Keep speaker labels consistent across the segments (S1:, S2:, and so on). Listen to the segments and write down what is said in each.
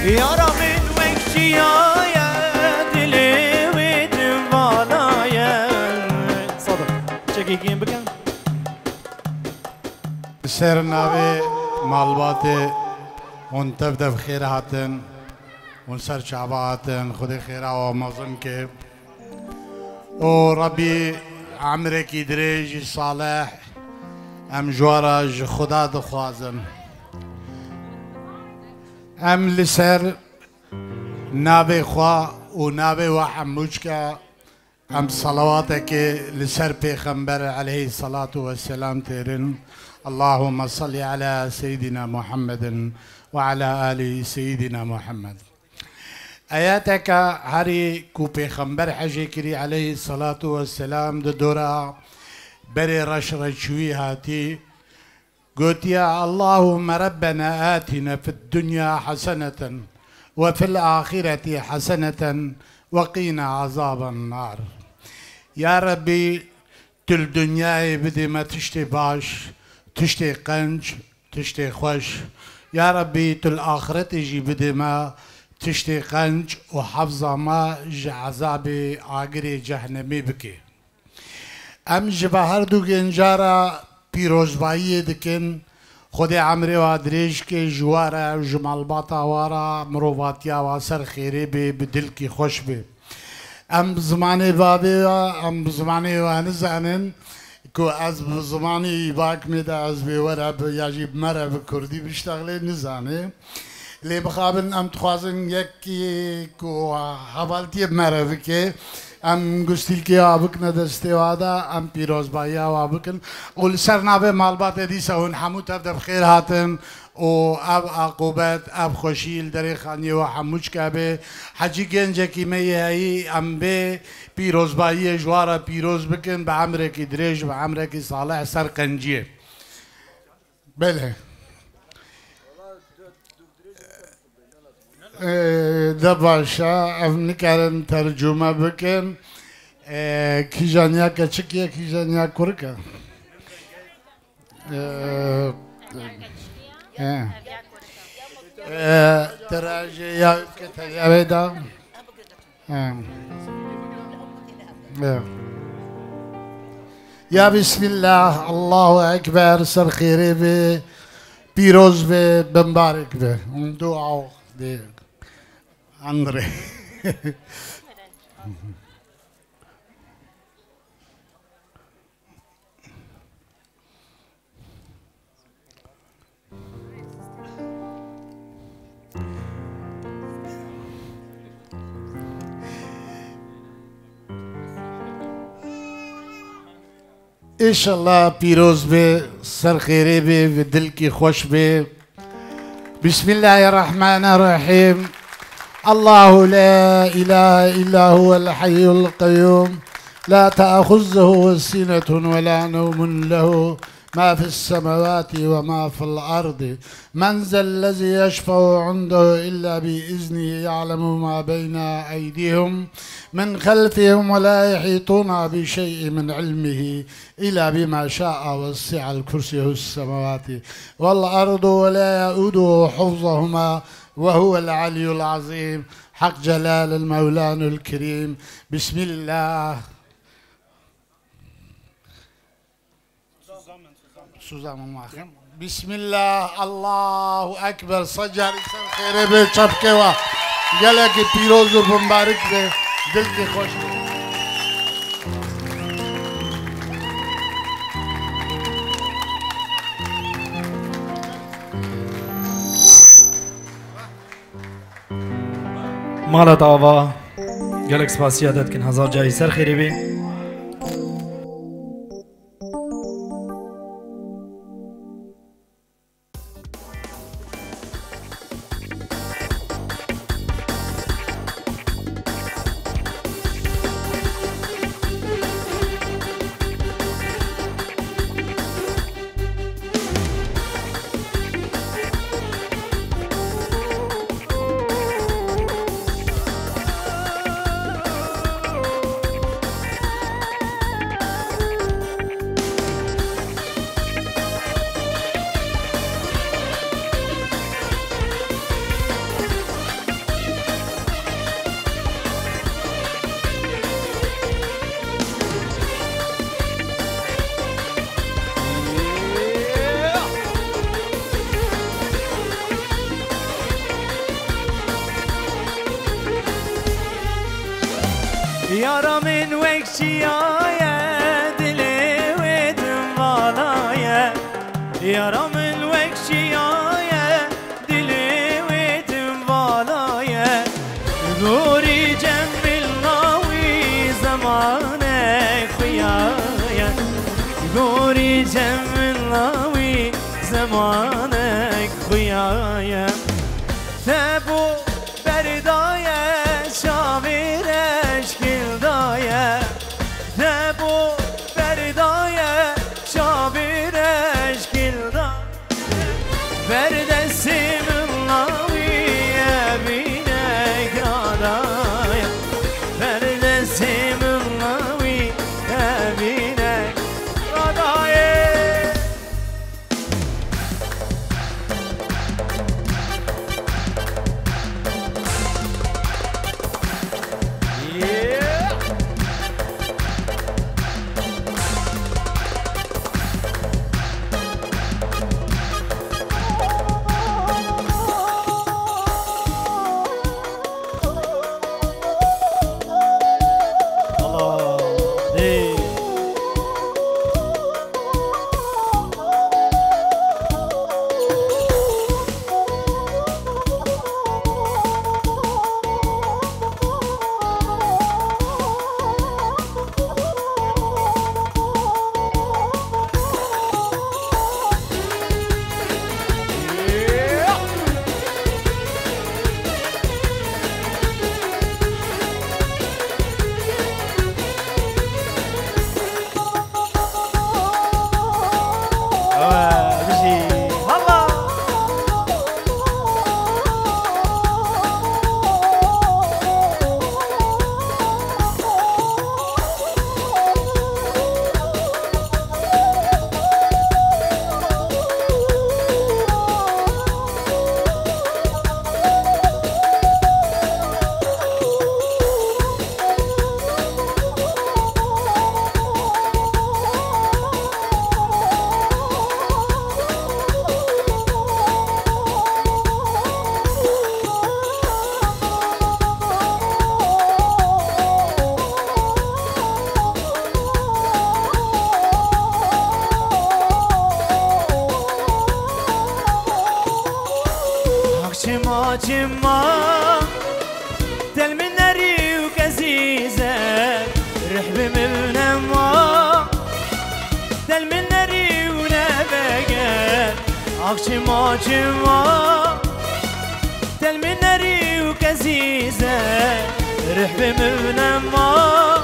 S1: يارا من وكشيايا دلي ودوالايا صدق شكيكين بكم
S2: سير النابي مالباتي ونتبدأ بخير هاتن ونسر شعب هاتن خدي خيرا ومظن كيف وربي عمرك يدريج صالح ام جوارج خدا دخوازن ام لسر نابي خوا ونابي وحموشكا ام صلواتك لسر پیغمبر عليه الصلاة والسلام تيرن اللهم صل على سيدنا محمد وعلى آل سيدنا محمد آياتك هاري كو پیغمبر حجي كري عليه الصلاة والسلام دورا بري رشوي هاتي قلت يا اللهم ربنا آتنا في الدنيا حسنة وفي الآخرة حسنة وقينا عذاب النار يا ربي تل دنياي بدي ما تشتي باش تشتي قنج تشتي خوش يا ربي تل آخرتي جي بدي ما تشتي قنج وحفظة ما عذابي عاقري جهنمي بكي ام جبهر دو گنجارا پیروزبایی دکن خود عمری و دريج که جواره و جمالباتا وارا مروباتیا و سر خیره به بدل کی خوش به ام زمانی بابی و ام زمانی و نزانن که از زمانی باک میده از بیوره یاجیب مره به کردی بشتغله نزانه لی بخابن ام تخوازن یکی که حوالتی مره بکه ام گستیل کی آبکن دسته وادا ام پیروز بایا آبکن اول سرنابه مالبات دیسا هون حموت افد بخیر هاتن و اب عقوبت اب خوشیل دری خانی و حموش کابه حجی گنجه کی میهی ام به پیروز بایا جوارا پیروز بکن به عمره کی دریج به عمره کی صالح سر قنجیه بله ده باشا ام نکردن ترجمه بکن کیجانیا کچکیه کیجانیا کرکه تراجع یا کتریه دا یا بسم الله الله اکبر سر خیره به پیروز به بمبارک به دعا ده Andre. इंशाल्लाह पीरोज बे सर खैरे बे व दिल की खुश बे बिस्मिल्लाहिर्रहमानिर्रहीम الله لا إله إلا هو الحي القيوم لا تأخذه سنة ولا نوم له ما في السماوات وما في الأرض من ذا الذي يشفع عنده إلا بإذنه يعلم ما بين أيديهم من خلفهم ولا يحيطون بشيء من علمه إلا بما شاء وسع الكرسي السماوات والأرض ولا يؤوده حفظهما وهو العلي العظيم حق جلال المولان الكريم بسم الله بسم الله الله أكبر صجر خير به چپکه و گله که پیروز و بمبارک به دل که خوش
S3: مالت آوا گلک سپاسیادت کن هزار جایی سر خیری بی
S1: يارا من وكشيايا دلي ودم بالايا يارا من وكشيايا دلي ودم بالايا نوري جمل ناوي زمانك ويايا نوري جمل ناوي زمانك ويايا ثبو بردايا شاميرش كلدايا ثبو بردايا شاميرش كلدايا بردسي من ناوي بينك رادايا بردسي من ناوي بينك رادايا جما دل من ناري وكزيزة رحب من نما دل من ناري ونبقى جما جما دل من ناري وكزيزة رحب من نما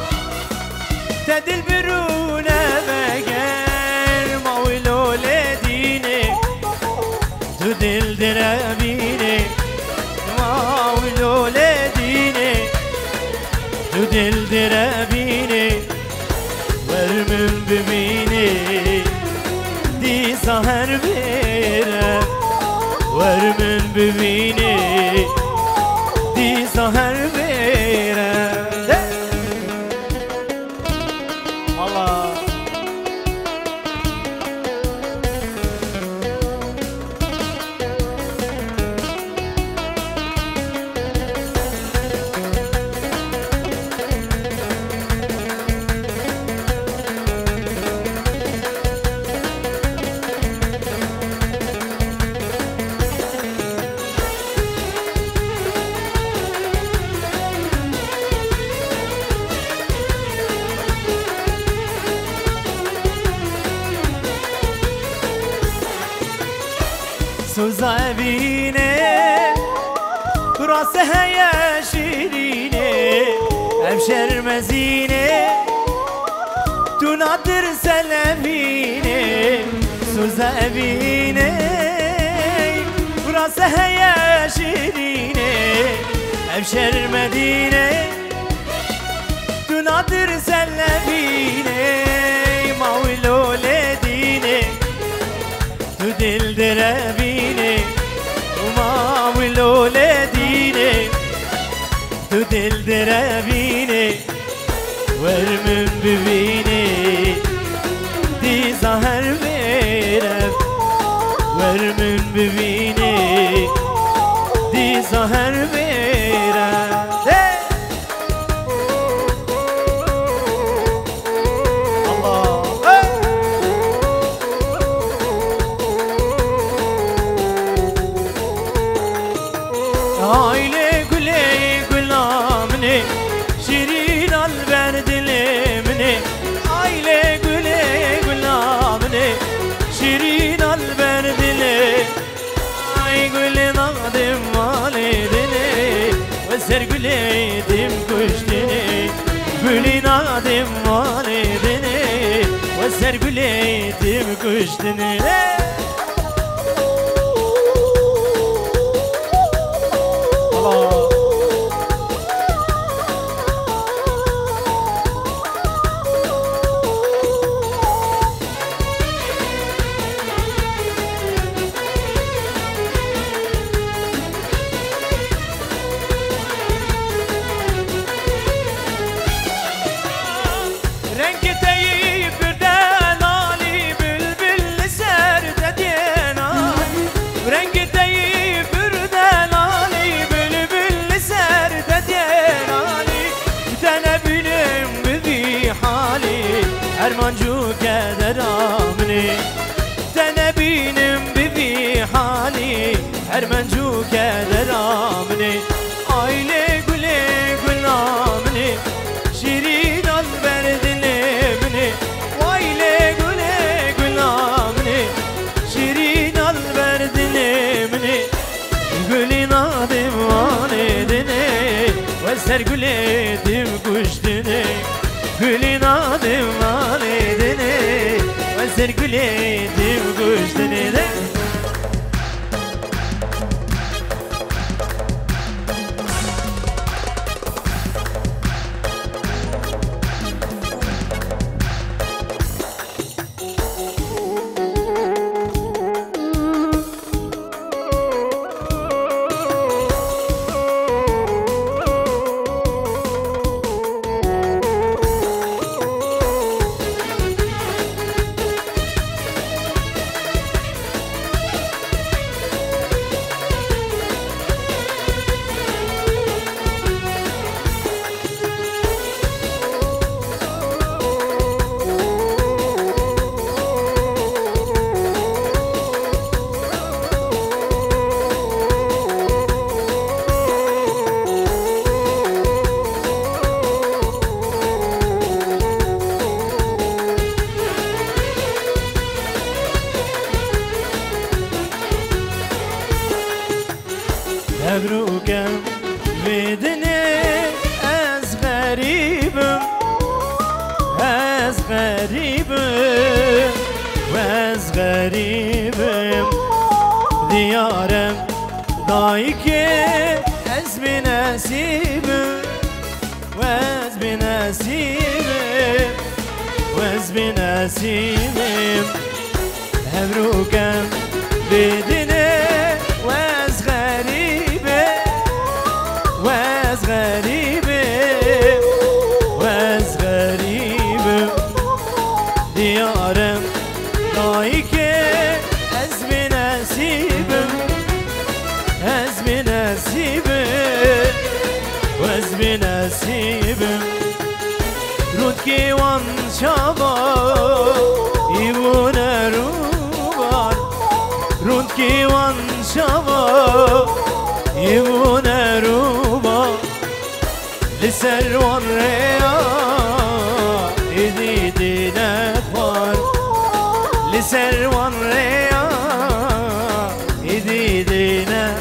S1: تدل برونا بقى ما ولو لديني تدل درابيني ما ولو لديني تدل درابيني ورمن ببيني دي سهر بيرا ورمن ببيني دي سهر بيرا الله سوزابيني راسها يا شيريني ابشر مزيني تناطر سلاميني سوزابيني راسها يا شيريني ابشر مديني تناطر سلاميني ما ولو لديني تدل درابيني وما ولو لديني تدل درابيني ورمن ببيني دي ظهر بيرب ورمن ببيني دي ظهر بيرب Aile güle gülamne şirin alber dilimne Aile güle gülamne şirin alber dile Ay güle nadim validine ve ser güle dim kuştine Güle nadim validine ve ser güle dim kuştine Ermancuk eder amni Tenebinim bibi hali Ermancuk eder amni Aile güle gülamni Şirin alber dilimni Aile güle gülamni Şirin alber dilimni Gülün adım validine Ve ser güledim kuştine Gülün adım validine Ve ser güledim kuştine Mebrukem vedine ez garibim Ez garibim Ez garibim Diyarem daike ez bi nasibim Ez bi nasibim Ez bi nasibim Mebrukem vedine Ez garibim Vez garibim Diyarem daike Ez bi nasibim Ez bi nasibim Vez bi nasibim Rutki wan şaba İvune rubar Rutki wan şaba İvune rubar لسر والريا إيدينا خوار لسر والريا إيدينا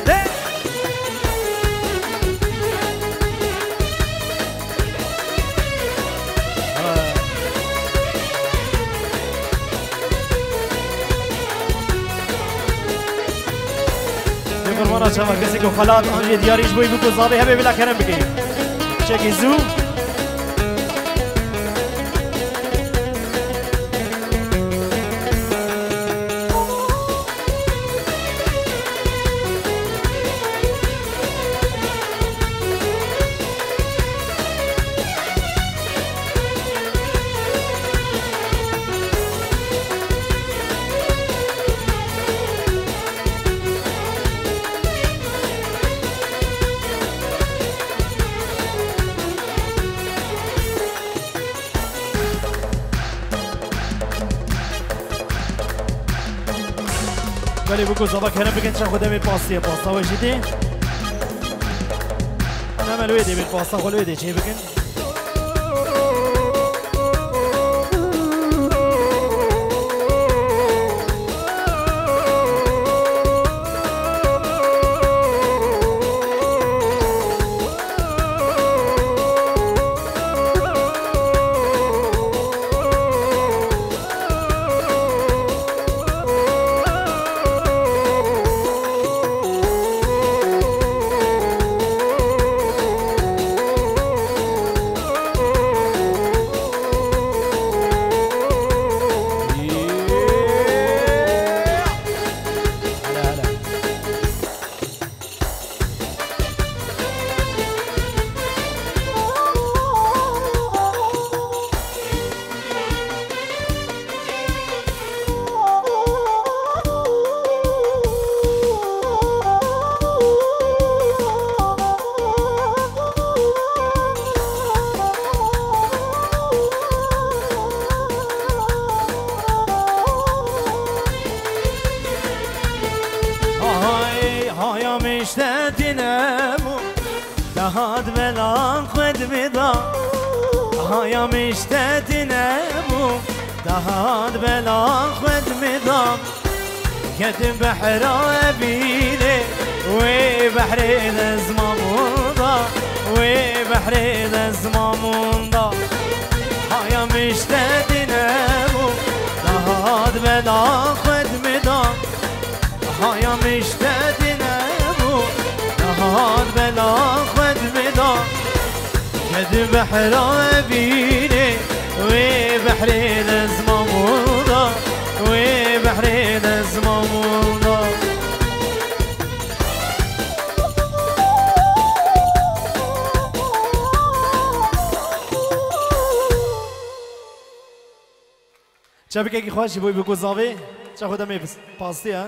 S1: يقول مرة شافك كسيكو خلاط عندي دياريش بوي بكو صابي هبي بلا كرم بكي Check it zoom. ولی بگو زبا کنم بگن چه خودم پاسیه پاستا و جدی نعمل ويدي بالباستا خل ويدي شي بكن هاد بلان خود میدم هایا میشته نمو هاد بلان خود میدم کدم بحر بیله و بحر دزماموندا و بحر دزماموندا هایا میشته نمو هاد بلان خود میدم هایا میشته نمو هاد بلان خود میدم کد بحر بینه و بحر دزماموندا و بحر دزماموندا چه بگی خوشی بوی بگو زاوی چه خودم پاستی ها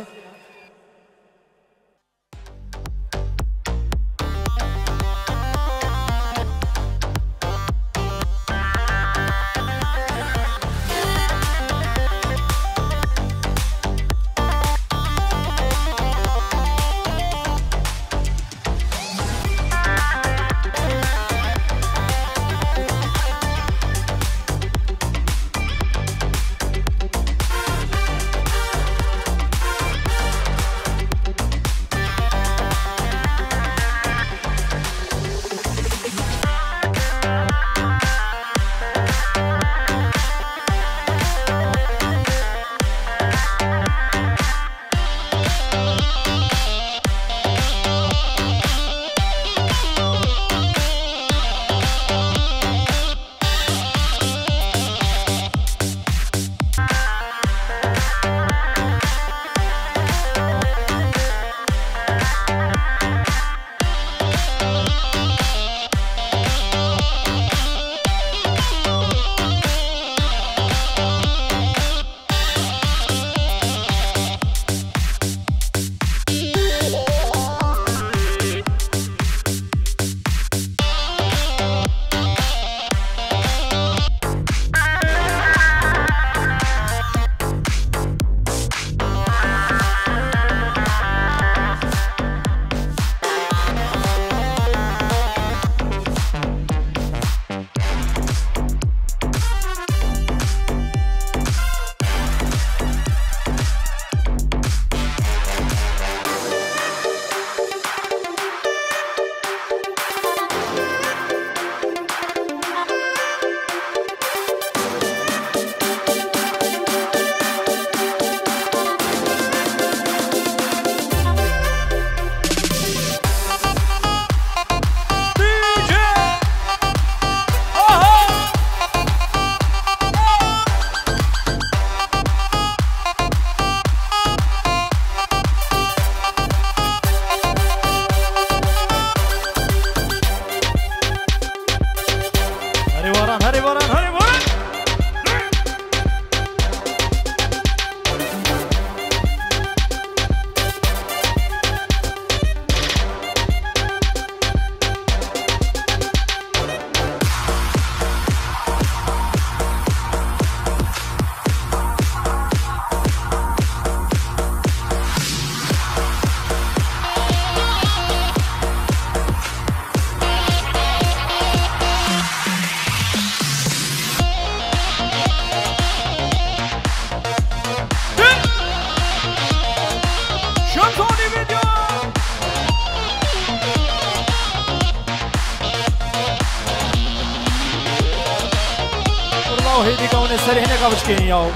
S1: هيدي كون السري هنا قابش كين ياو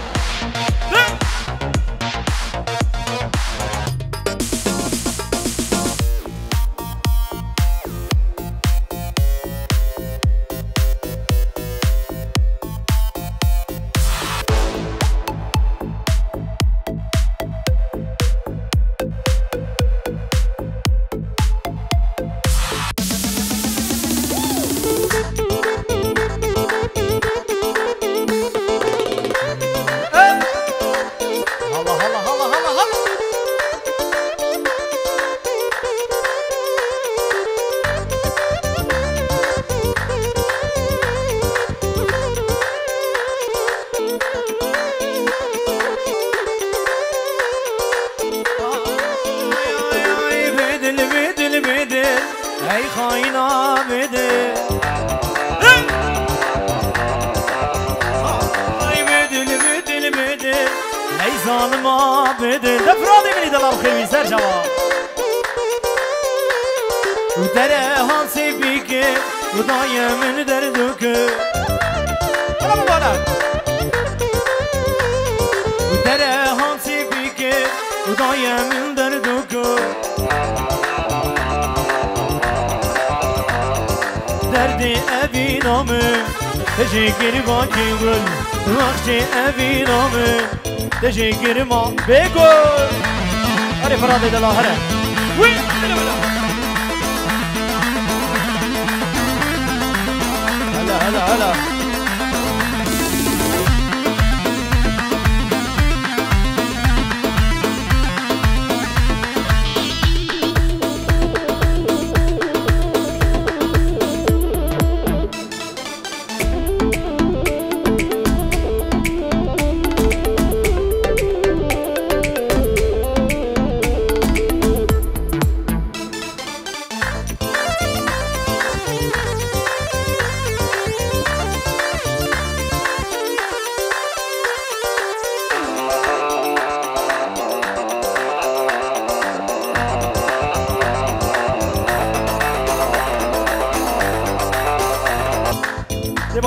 S1: تشكر باكي قول وقتي أبي نامي تشكر ما بيقول هري فرادي دلا هري وين هلا هلا هلا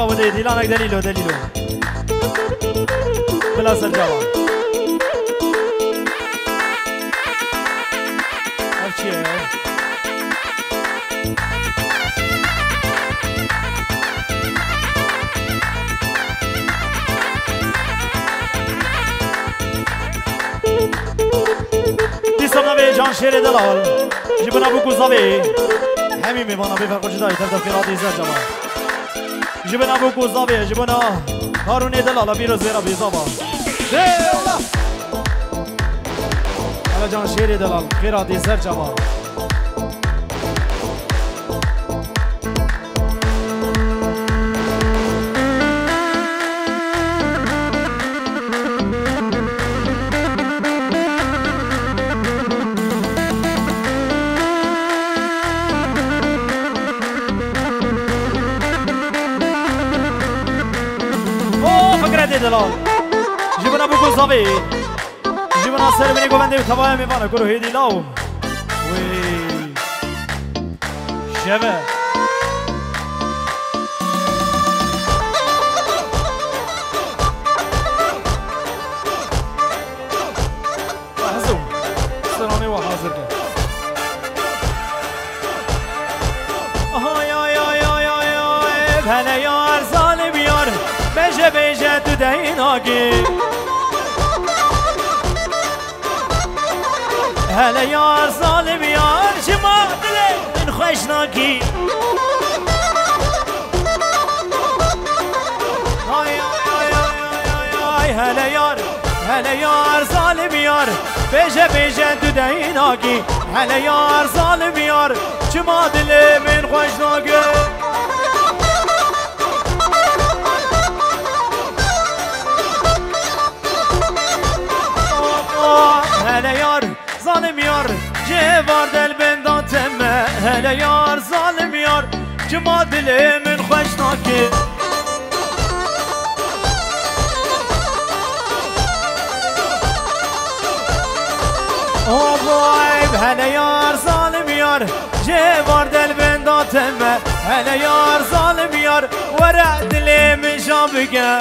S1: بابا دليلانك دليلو بلا سرجاوة هرچیه دیسم نوی جان شیر دلال جبنا بو گوزاوی همین میمانا بفرق جدایی تردف کرادی زرجاوه جبنا ابو کوزاوی جبنا هارون دلالا بیروز بیرا بیزاوا حالا جان شیر دلال خیراتی سر جوان دلال جبنا بو کوزاوی جبنا سر منی گوونده و تبایم میوانه کرو هیدی لاو وی شبه حزو سرانه و حاضر کرد آهای آی آی آی آی آی بله یار ظالم یار بجه بجه تو دهین آگی هلا یار ظالم یار شما دل من خوش ناکی آی آی آی آی هلا یار ظالم یار بجه بجه تو دهین آگی هلا یار ظالم یار شما دل من خوش ناکی هلا یار ظالم یار جوار دل بندان تمه هلا یار ظالم یار جما دل من خوش ناکه او بای هلا یار ظالم یار جوار دل بندان تمه هلا يار ظالم يار ورع دلي من شابكه